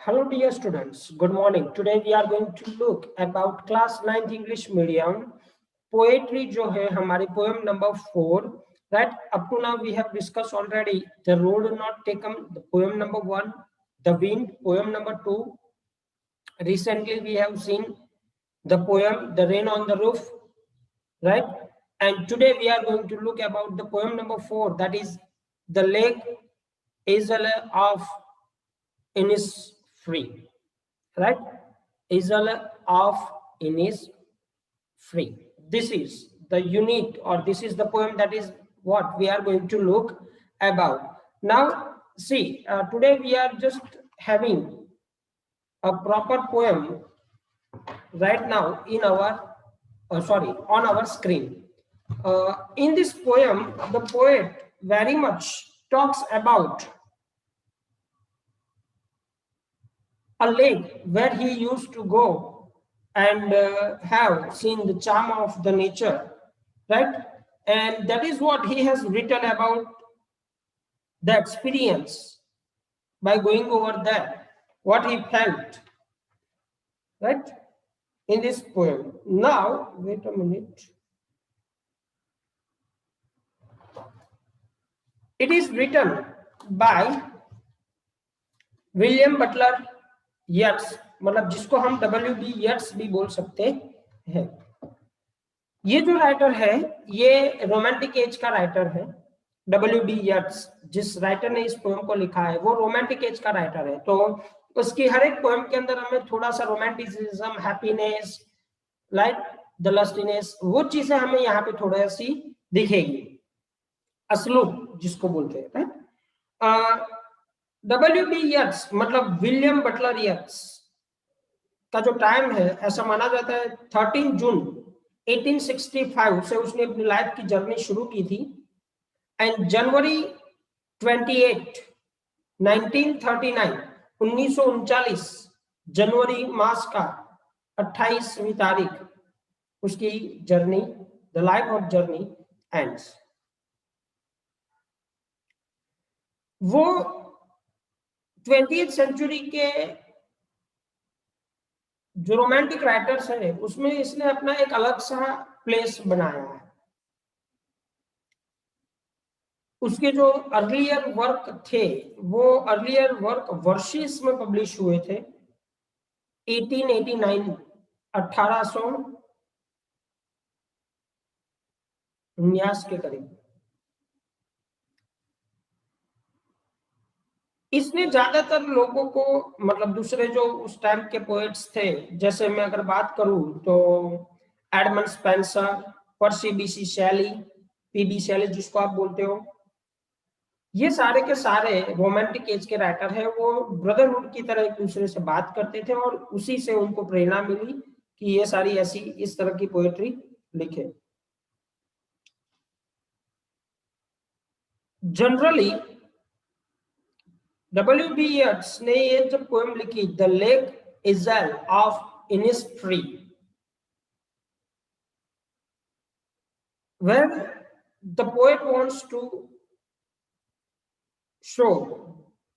Hello dear students, good morning. Today we are going to look about class 9th English medium poetry जो है हमारी poem number 4. Right, up to now we have discussed already the road not taken, the poem number 1, the wind, poem number 2. Recently we have seen the poem the rain on the roof, right? And today we are going to look about the poem number 4, that is the lake Isle of Innisfree, right? Isle of Innisfree. This is the unit, or this is the poem that is what we are going to look about. Now see, today we are just having a proper poem right now in our on our screen. In this poem the poet very much talks about a lake where he used to go and have seen the charm of the nature, right? And that is what he has written about the experience by going over there, what he felt, right, in this poem. Now wait a minute. It is written by William Butler Yeats, मतलब जिसको हम WB यट्स भी बोल सकते हैं. ये जो writer है ये रोमांटिक एज का राइटर है. WB यट्स, जिस राइटर ने इस पोएम को लिखा है वो रोमांटिक एज का राइटर है. तो उसकी हर एक पोएम के अंदर हमें थोड़ा सा रोमांटिसिज्म, हैप्पीनेस, लाइक द लस्टीनेस, वो चीजें हमें यहाँ पे थोड़ा सी दिखेगी. असलूब जिसको बोलते हैं, राइट. WB यट्स मतलब विलियम बटलर यट्स का जो टाइम है ऐसा माना जाता है 13 जून 1865 से उसने अपनी लाइफ की जर्नी शुरू की थी. एंड जनवरी 28 1939 1939 जनवरी मास का 28वीं तारीख उसकी journey, the life of journey ends. वो 20th सेंचुरी के जो रोमांटिक राइटर्स हैं उसमें इसने अपना एक अलग सा प्लेस बनाया है. उसके जो अर्लियर वर्क थे वो अर्लियर वर्क वर्षिस में पब्लिश हुए थे 1889 1819 के करीब. इसने ज्यादातर लोगों को, मतलब दूसरे जो उस टाइम के पोएट्स थे, जैसे मैं अगर बात करूं तो एडमंड स्पेंसर, पर्सी बीसी शैली, पीबी शैली जिसको आप बोलते हो, ये सारे के सारे रोमांटिक एज के राइटर हैं. वो ब्रदरहुड की तरह एक दूसरे से बात करते थे और उसी से उनको प्रेरणा मिली कि ये सारी ऐसी इस तरह की पोएट्री लिखे. जनरली WB यट्स ने ये जब पोएम लिखी the lake isle of Innisfree, where the poet wants to show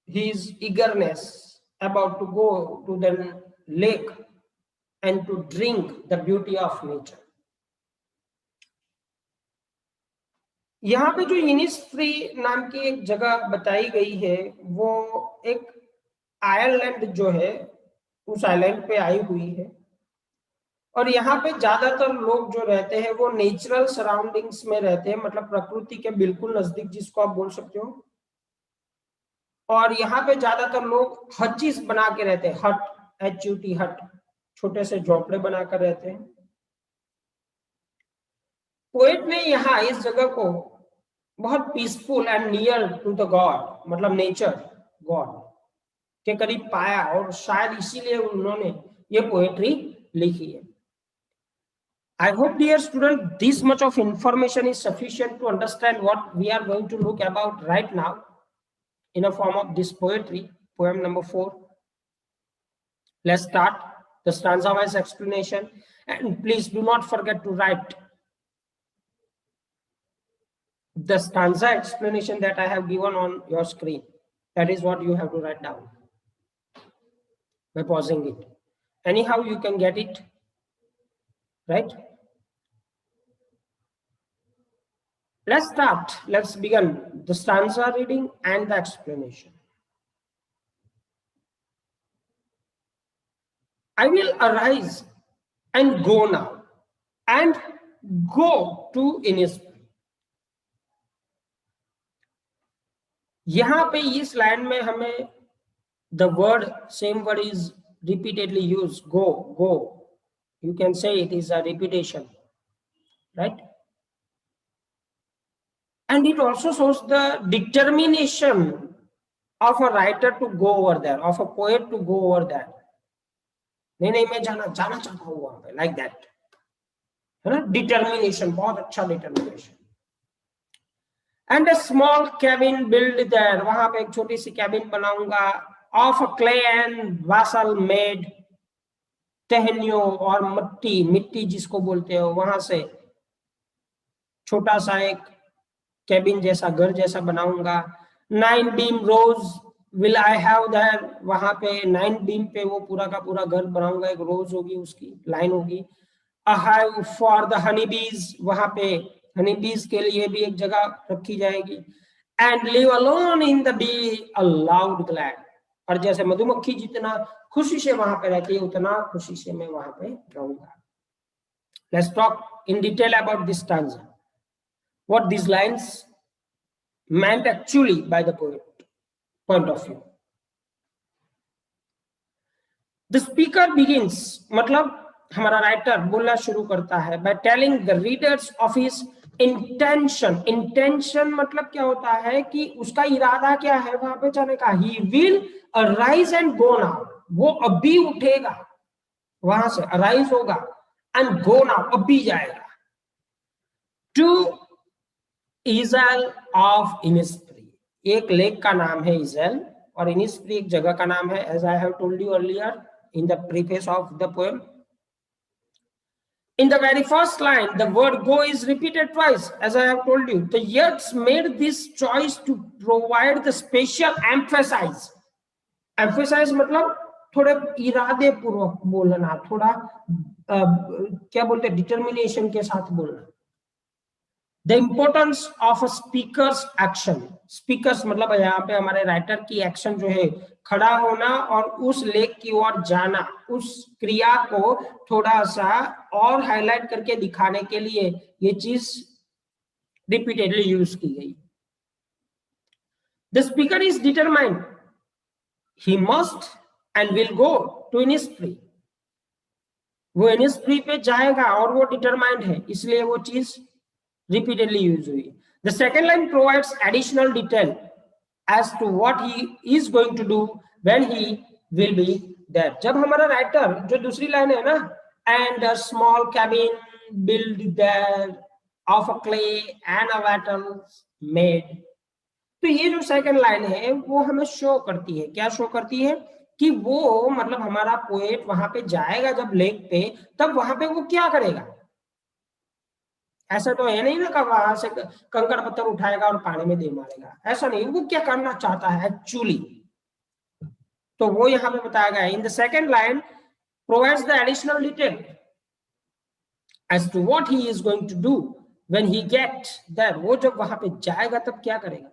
his eagerness about to go to the lake and to drink the beauty of nature. यहाँ पे जो इनिस्फ्री नाम की एक जगह बताई गई है वो एक आयरलैंड जो है उस आइलैंड पे आई हुई है. और यहाँ पे ज्यादातर लोग जो रहते हैं वो नेचुरल सराउंडिंग्स में रहते हैं, मतलब प्रकृति के बिल्कुल नजदीक जिसको आप बोल सकते हो. और यहाँ पे ज्यादातर लोग हचीज बना के रहते हैं, हट, HUT हट, छोटे से झोपड़े बनाकर रहते हैं. पोएट ने यहाँ इस जगह को बहुत peaceful and near to the God, मतलब नेचर, गॉड के करीब पाया और शायद इसीलिए उन्होंने ये पोएट्री लिखी है. I hope dear student this much of information is sufficient to understand what we are going to look about right now in a form of this poetry, poem number 4. Let's start the stanza wise explanation, and please do not forget to write the stanza explanation that I have given on your screen. That is what you have to write down. by pausing it. Anyhow, you can get it, right? Let's start. Let's begin the stanza reading and the explanation. I will arise and go now and go to Innisfree. यहाँ पे इस line में हमें the word, same word is repeatedly used, go. You can say it is a repetition, right? And it also shows the determination of a writer to go over there, of a poet to go over there. नहीं मैं जाना चाहता हूँ वहां पे, like that, है ना? Determination, बहुत अच्छा determination. And a small cabin built there, वहां पे एक छोटी सी cabin बनाऊंगा, of a clay and vessel made, टहनियों और मिट्टी जिसको बोलते हो, वहां से छोटा सा एक कैबिन जैसा, घर जैसा बनाऊंगा. 9 beam rows will I have there, वहां पे 9 beam पे वो पूरा का पूरा घर बनाऊंगा, एक रोज होगी, उसकी लाइन होगी. A hive for the honeybees, वहां पे honeybees के लिए भी एक जगह रखी जाएगी. And live alone in the bee, a loud glad, और जैसे मधुमक्खी जितना खुशी से वहां पे रहती है, उतना खुशी से मैं वहां पे रहूंगा. Let's talk in detail about this stanza. What these lines meant actually by the poet point of view. The speaker begins, मतलब हमारा राइटर बोलना शुरू करता है by telling the readers of his intention. Intention मतलब क्या होता है कि उसका इरादा क्या है वहां पे जाने का. He will arise and go now, वो अभी उठेगा वहां से, arise होगा, and go now, अभी जाएगा. To Isle of Innisfree, एक लेक का नाम है Isle, और Innisfree एक जगह का नाम है, as I have told you earlier in the preface of the poem. In the very first line, the word go is repeated twice, as I have told you. The Yeats made this choice to provide the special emphasis. Emphasize मतलब थोड़े इरादे पूर्वक बोलना, थोड़ा क्या बोलते हैं, determination के साथ बोलना. The importance of a speaker's action. Speakers मतलब यहाँ पे हमारे राइटर की एक्शन जो है, खड़ा होना और उस लेख की ओर जाना, उस क्रिया को थोड़ा सा और हाईलाइट करके दिखाने के लिए ये चीज रिपीटेडली यूज की गई. The speaker is determined. He must and will go to Innisfree. वो Innisfree पे जाएगा और वो डिटरमाइंड है, इसलिए वो चीज repeatedly used हुई. The second line provides additional detail as to what he is going to do when he will be there. जब हमारा राइटर, जो दूसरी लाइन है ना, and a small cabin built there of a clay and a wattle made, तो ये जो second line है वो हमें शो करती है, क्या शो करती है कि वो मतलब हमारा पोएट वहां पे जाएगा जब लेक पे, तब वहां पे वो क्या करेगा. ऐसा तो है नहीं ना कि वहां से कंकड़ पत्थर उठाएगा और पानी में दे मारेगा, ऐसा नहीं. वो क्या करना चाहता है एक्चुअली, तो वो यहाँ पे बताया गया है. In the second line provides the additional detail as to what he is going to do when he gets there. वो जब वहां पे जाएगा तब क्या करेगा.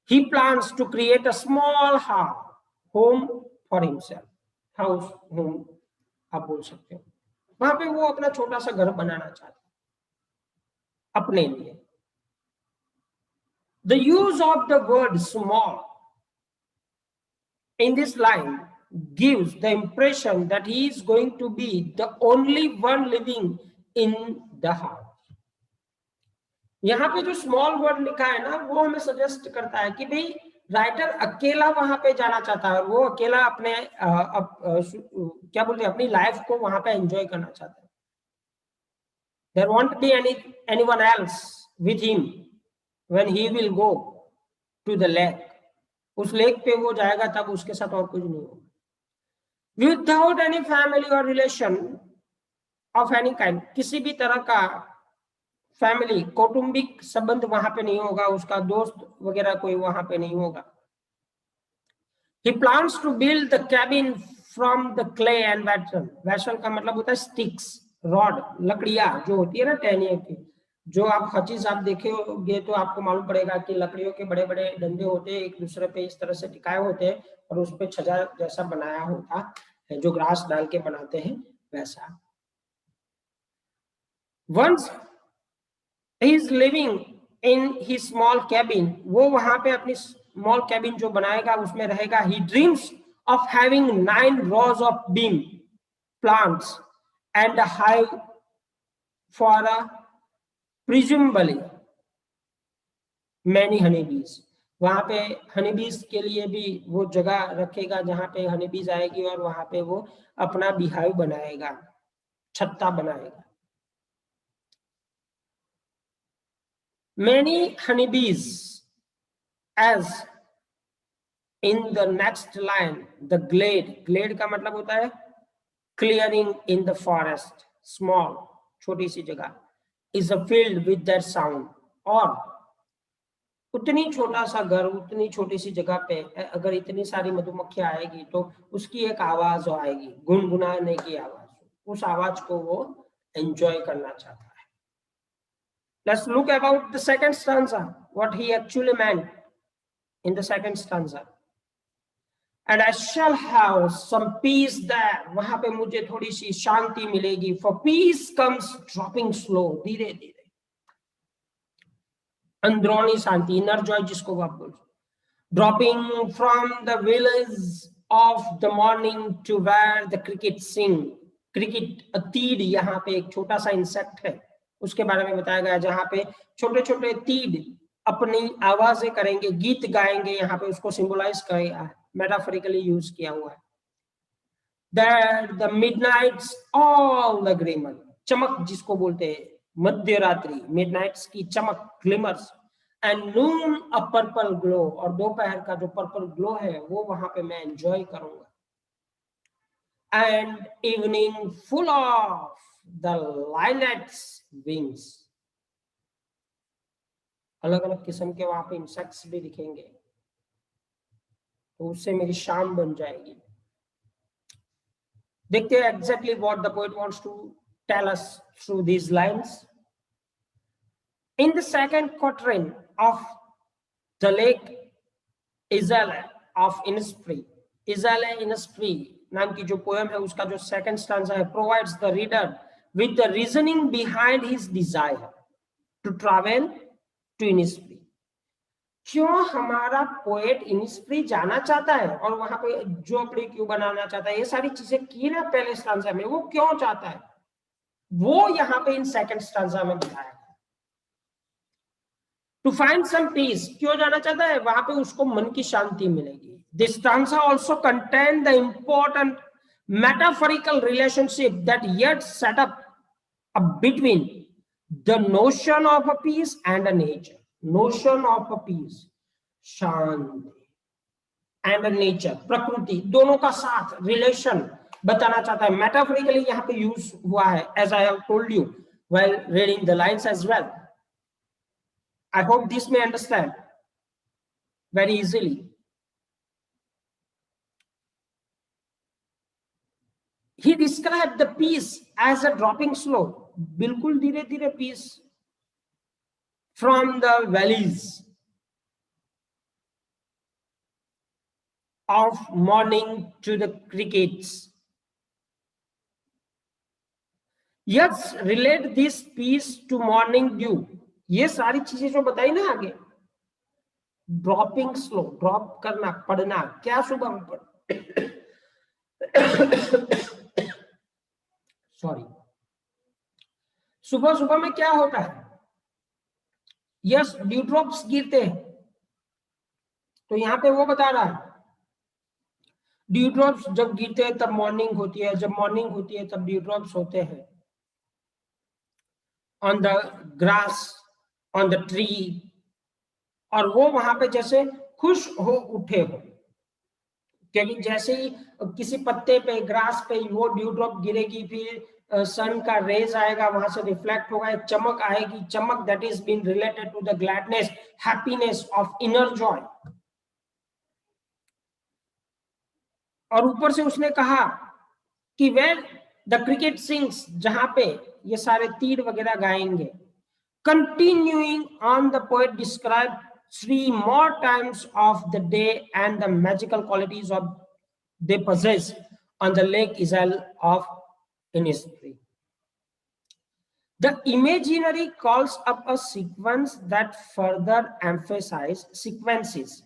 He plans to create a small home for himself. House, home आप बोल सकते हो. वहां पे वो अपना छोटा सा घर बनाना चाहता है अपने लिए. The use of the word small in this line gives the impression that he is going to be the only one living in the house. यहाँ पे जो स्मॉल वर्ड लिखा है ना, वो हमें सजेस्ट करता है कि भाई राइटर अकेला वहां पे जाना चाहता है, और वो अकेला अपने क्या बोलते हैं, अपनी लाइफ को वहां पे एंजॉय करना चाहता है. There won't be anyone else with him when he will go to the lake. उस लेक पे वो जाएगा तब उसके साथ और कुछ नहीं होगा. Without any family or relation of any kind, किसी भी तरह का फैमिली, कौटुंबिक संबंध वहां पे नहीं होगा, उसका दोस्त वगैरह कोई वहां पे नहीं होगा. He plans to build the cabin from the clay and vessel, vessel का मतलब होता है स्टिक्स, रॉड, लकड़ियां जो होती है ना टहनियों की, जो आप हर चीज आप देखेंगे तो आपको मालूम पड़ेगा कि लकड़ियों के बड़े बड़े डंडे होते हैं, एक दूसरे पे इस तरह से टिकाए होते हैं और उस पे छजा जैसा बनाया होता है, जो ग्रास डाल के बनाते हैं वैसा। Once he is living in his small cabin, वो वहां पे अपनी स्मॉल कैबिन जो बनाएगा उसमें रहेगा। He dreams of having 9 rows of beam plants and a hive for a presumably many honeybees, वहां पे हनीबीज के लिए भी वो जगह रखेगा जहां पे हनीबीज आएगी और वहां पे वो अपना बिहाइव बनाएगा, छत्ता बनाएगा। many honeybees as in the next line the glade, glade का मतलब होता है clearing in the forest, small छोटी सी जगह, is a filled with that sound, और उतनी छोटा सा घर, उतनी छोटी सी जगह पे अगर इतनी सारी मधुमक्खियां आएगी तो उसकी एक आवाज आएगी, गुनगुनाने की आवाज, उस आवाज को वो एंजॉय करना चाहता है। Let's look about the second stanza, what he actually meant in the second stanza. And I shall have some peace there, वहां पे मुझे थोड़ी सी शांति मिलेगी। For peace comes dropping slow, धीरे धीरे, अंदरूनी शांति, इनर जॉय जिसको आप बोल, dropping from the villas of the morning to where the cricket sing, cricket, a तीड़, यहाँ पे एक छोटा सा इंसेक्ट है उसके बारे में बताया गया, जहां पे छोटे छोटे तीड़ अपनी आवाजें करेंगे, गीत गाएंगे, यहाँ पे उसको सिंबलाइज किया है, मेटाफोरिकली यूज किया हुआ है। That the midnights all the glimmer, चमक जिसको बोलते हैं मध्य रात्रि, मिडनाइट्स की चमक, glimmers, and noon a purple glow, और दोपहर का जो पर्पल ग्लो है वो वहां पे मैं एंजॉय करूंगा। And evening full of the linnets wings, अलग अलग किस्म के वहां पे इंसेक्ट्स भी दिखेंगे, तो उससे मेरी शाम बन जाएगी। देखते हैं exactly what the poet wants to tell us through these lines. In the second quatrain of the lake Isle of Innisfree, Isle Innisfree नाम की जो पोएम है उसका जो सेकंड स्टांजा है, provides the reader with the reasoning behind his desire to travel to Innisfree। क्यों हमारा poet Innisfree जाना चाहता है और वहां पे झोपड़ी क्यों बनाना चाहता है, ये सारी चीजें की ना पहले स्टांजा में, वो क्यों चाहता है वो यहाँ पे इन सेकंड स्टांजा में बताया। To find some peace, क्यों जाना चाहता है, वहां पे उसको मन की शांति मिलेगी। This stanza also contain the important metaphorical relationship that yet set up between the notion of a peace and a nature, notion of a peace, Shanti, and a nature, प्रकृति, दोनों का साथ रिलेशन बताना चाहता है। मेटाफोरिकली यहाँ पे use हुआ है, as I have told you while reading the lines as well. I hope this may understand very easily. He described the peace as a dropping slow, बिल्कुल धीरे धीरे peace from the valleys of morning to the crickets. Yes, relate this peace to morning dew. ये सारी चीजें जो बताई ना आगे, ड्रॉपिंग स्लो, ड्रॉप करना, पढ़ना, क्या सुबह में पढ़ सॉरी, सुबह सुबह में क्या होता है, यस ड्यू ड्रॉप्स गिरते हैं, तो यहाँ पे वो बता रहा है ड्यू ड्रॉप्स जब गिरते हैं तब मॉर्निंग होती है, जब मॉर्निंग होती है तब ड्यू ड्रॉप्स होते हैं on the grass, on the tree, और वो वहां पे जैसे खुश हो उठे हो, क्योंकि जैसे ही किसी पत्ते पे, ग्रास पे वो ड्यू ड्रॉप गिरेगी, फिर सन का रेज आएगा, वहां से रिफ्लेक्ट होगा, एक चमक आएगी, चमक that is been related to the gladness, happiness of inner joy. और ऊपर से उसने कहा कि वेर द क्रिकेट सिंग्स, जहां पे ये सारे तीर वगैरह गाएंगे, continuing on the poet described 3 more times of the day and the magical qualities of they possess on the lake Isle of Innisfree. The imaginary calls up a sequence that further emphasize sequences,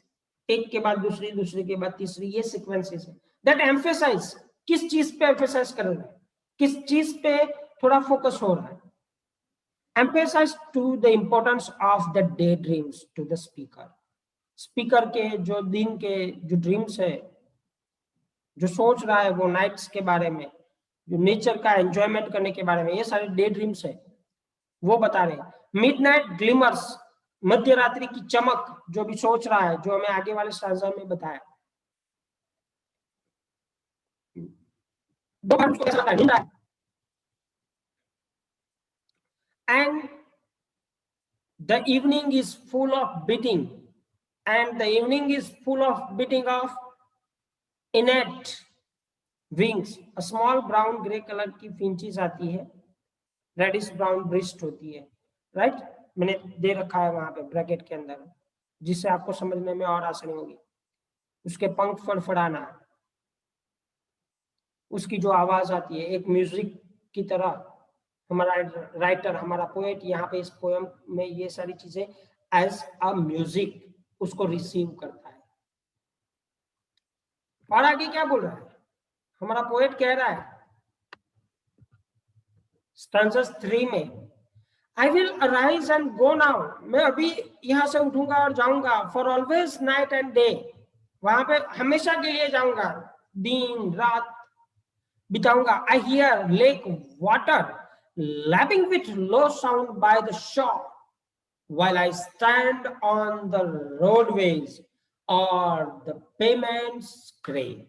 एक के बाद दूसरी, दूसरी के बाद तीसरी, ये sequences है that emphasize, किस चीज पे emphasize कर रहा है, किस चीज पे थोड़ा फोकस हो रहा है, emphasize to the importance of the daydreams to the speaker. Speaker के जो दिन के जो ड्रीम्स है, जो सोच रहा है वो नाइट्स के बारे में, जो नेचर का एंजॉयमेंट करने के बारे में, ये सारे डे ड्रीम्स है वो बता रहे हैं. मिडनाइट ग्लिमर्स, मध्य रात्रि की चमक, जो भी सोच रहा है, जो हमें आगे वाले स्टांजा में बताया. दो बार उसको कैसा लगता है, नींद आए. And the evening is full of beating, and the evening is full of beating of innate wings. A small brown gray color की finches आती है, रेडिश ब्राउन ब्रिस्ट होती है, राइट. मैंने दे रखा है वहां पे ब्रैकेट के अंदर, जिससे आपको समझने में और आसानी होगी. उसके पंख फड़फड़ाना, उसकी जो आवाज आती है एक म्यूजिक की तरह. हमारा राइटर, हमारा पोएट यहाँ पे इस पोएम में ये सारी चीजें एज अ म्यूजिक उसको रिसीव करता है. और आगे क्या बोल रहा है हमारा पोएट, कह रहा है स्टैंजा 3 में, I will arise and go now. मैं अभी यहाँ से उठूंगा और जाऊंगा. For always night and day. वहां पे हमेशा के लिए जाऊंगा, दिन रात बिताऊंगा. I hear lake water lapping with low sound by the shore while I stand on the roadways or the pavements gray.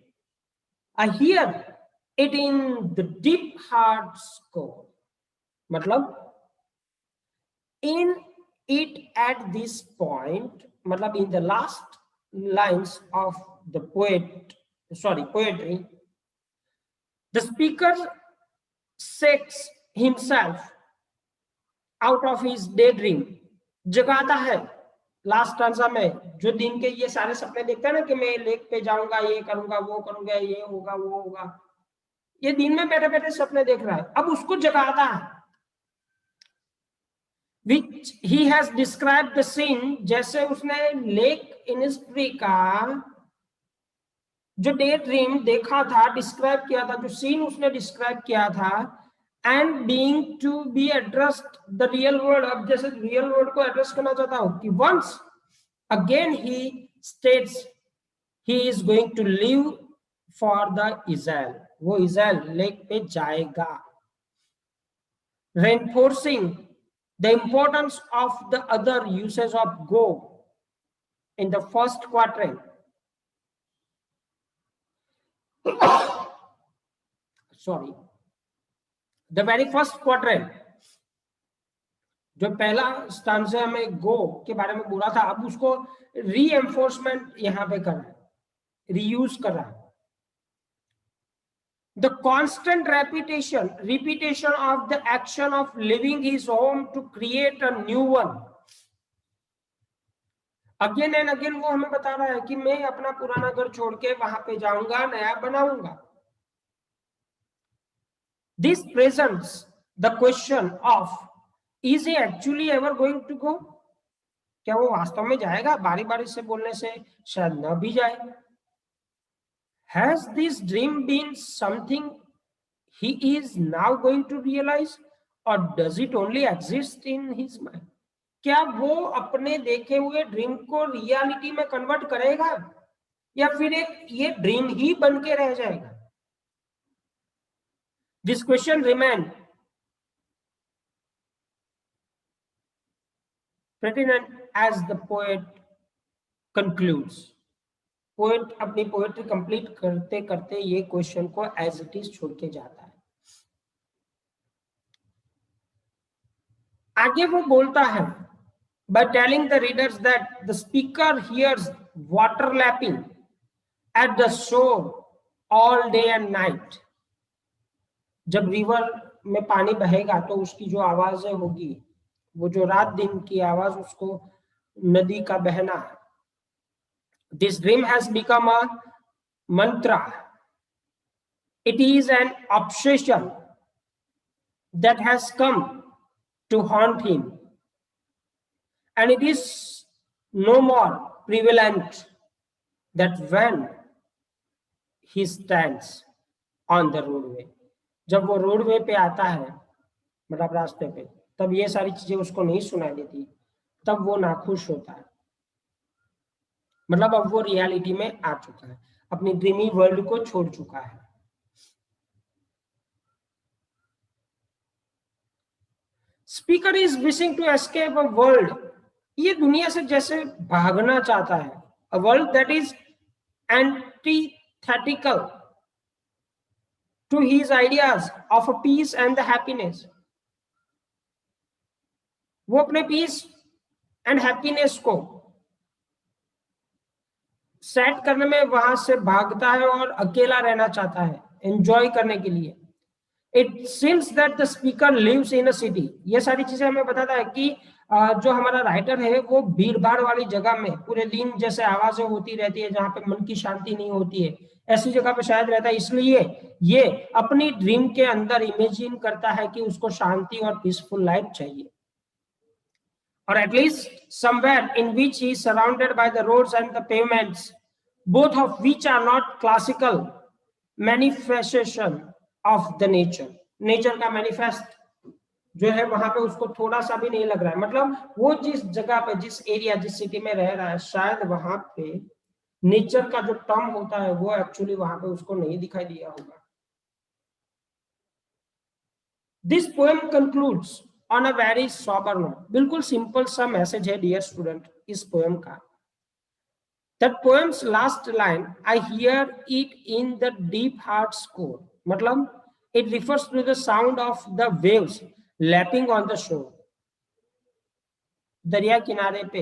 I hear it in the deep heart's core. मतलब in it at this point, मतलब in the last lines of the poetry, the speaker shakes himself out of his daydream. जगाता है last stanza में, जो दिन के ये सारे सपने देखता है ना कि मैं लेक पे जाऊंगा, ये करूंगा, वो करूंगा, ये होगा, वो होगा, ये दिन में बैठे बैठे सपने देख रहा है. अब उसको जगाता है. Which he has described the scene, जैसे उसने लेक इनिस्फ्री का जो डे ड्रीम देखा था, डिस्क्राइब किया था, जो सीन उसने डिस्क्राइब किया था, and being to be addressed the real world. अब जैसे रियल वर्ल्ड को एड्रेस करना चाहता हूं कि once again he states he is going to live for the Israel. वो इज़राइल लेक पे जाएगा. Reinforcing the importance of the other uses of go in the first quatrain. Sorry, the very first quatrain, जो पहला stanza में गो के बारे में बोला था, अब उसको रीएंफोर्समेंट यहाँ पे कर रहा है, रीयूज कर रहा है. The constant repetition of the action of leaving his home to create a new one. Again and again वो हमें बता रहा है कि मैं अपना पुराना घर छोड़ के वहां पे जाऊंगा, नया बनाऊंगा. This presents the question of, is he actually ever going to go? क्या वो वास्तव में जाएगा? बारी बारी से बोलने से शायद न भी जाए. Has this dream been something he is now going to realize, or does it only exist in his mind? क्या वो अपने देखे हुए ड्रीम को रियलिटी में कन्वर्ट करेगा, या फिर एक ये ड्रीम ही बन के रह जाएगा? This question remains pertinent as the poet concludes. Poet अपनी पोएट्री कंप्लीट करते करते ये क्वेश्चन को एज इट इज छोड़ के जाता है. आगे वो बोलता है, by telling the readers that the speaker hears water lapping at the shore all day and night. जब रिवर में पानी बहेगा तो उसकी जो आवाजें होगी, वो जो रात दिन की आवाज, उसको नदी का बहना। This dream has become a mantra. It is an obsession that has come to haunt him, and it is no more prevalent that when he stands on the roadway. जब वो रोडवे पे आता है, मतलब रास्ते पे, तब ये सारी चीजें उसको नहीं सुनाई देती, तब वो नाखुश होता है। मतलब अब वो रियलिटी में आ चुका है, अपनी ड्रीमी वर्ल्ड को छोड़ चुका है। Speaker is wishing to escape a world, ये दुनिया से जैसे भागना चाहता है। A world that is antithetical to his ideas of a peace and the happiness. वो अपने पीस एंड हैप्पीनेस को सेट करने में वहां से भागता है और अकेला रहना चाहता है, एंजॉय करने के लिए। It seems that the speaker lives in a city. ये सारी चीजें हमें बताता है कि जो हमारा राइटर है वो भीड़ भाड़ वाली जगह में पूरे दिन जैसे आवाजें होती रहती है, जहाँ पे मन की शांति नहीं होती है, ऐसी जगह पे शायद रहता है। इसलिए ये अपनी ड्रीम के अंदर इमेजिन करता है कि उसको शांति और पीसफुल लाइफ चाहिए, or at least somewhere in which he is surrounded by the roads and the pavements, both of which are not classical manifestation of the nature. Nature का manifest जो है वहां पे उसको थोड़ा सा भी नहीं लग रहा है। मतलब वो जिस जगह पे, जिस एरिया, जिस सिटी में रह रहा है, शायद वहां पे नेचर का जो टर्म होता है वो एक्चुअली वहां पे उसको नहीं दिखाई दिया होगा। This poem concludes on a very sober note. बिल्कुल सिंपल सा मैसेज है डियर स्टूडेंट इस पोएम का। That poem's last line, I hear it in the deep heart score, मतलब it refers to the sound of the waves lapping on the shore. दरिया किनारे पे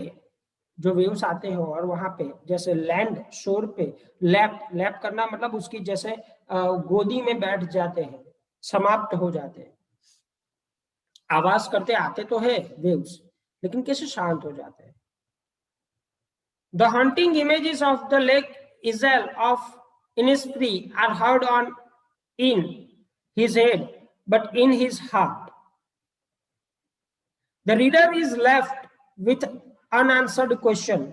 जो वेव्स आते हैं और वहां पे जैसे लैंड शोर पे लैप करना, मतलब उसकी जैसे गोदी में बैठ जाते हैं, समाप्त हो जाते हैं। आवाज करते आते तो है वेव्स, लेकिन कैसे शांत हो जाते हैं। The haunting images of the lake Isle of Innisfree are heard on in his head, but in his heart. The reader is left with unanswered question.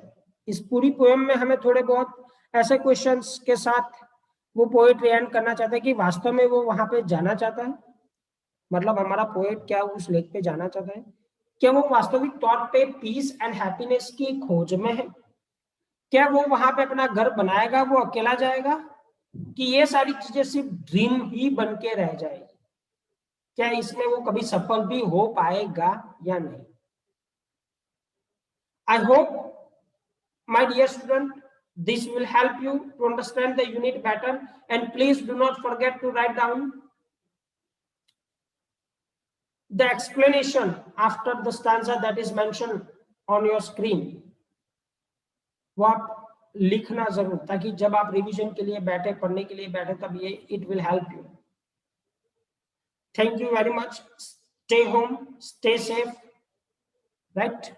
इस पूरी पोएम में हमें थोड़े बहुत ऐसे क्वेश्चंस के साथ वो पोएट एंड करना चाहता है कि वास्तव में वो वहां पे जाना चाहता है। मतलब हमारा पोएट क्या उस लेक पे जाना चाहता है? क्या वो वास्तविक तौर पे पीस एंड हैप्पीनेस की खोज में है? क्या वो वहां पे अपना घर बनाएगा, वो अकेला जाएगा, कि ये सारी चीजें सिर्फ ड्रीम ही बन के रह जाएगी? क्या इसमें वो कभी सफल भी हो पाएगा या नहीं? I hope my dear student, this will help you to understand the unit better, and please do not forget to write down the explanation after the stanza that is mentioned on your screen. वो आप लिखना जरूर, ताकि जब आप revision के लिए बैठे, पढ़ने के लिए बैठे, तब ये it will help you. Thank you very much. Stay home, stay safe, right.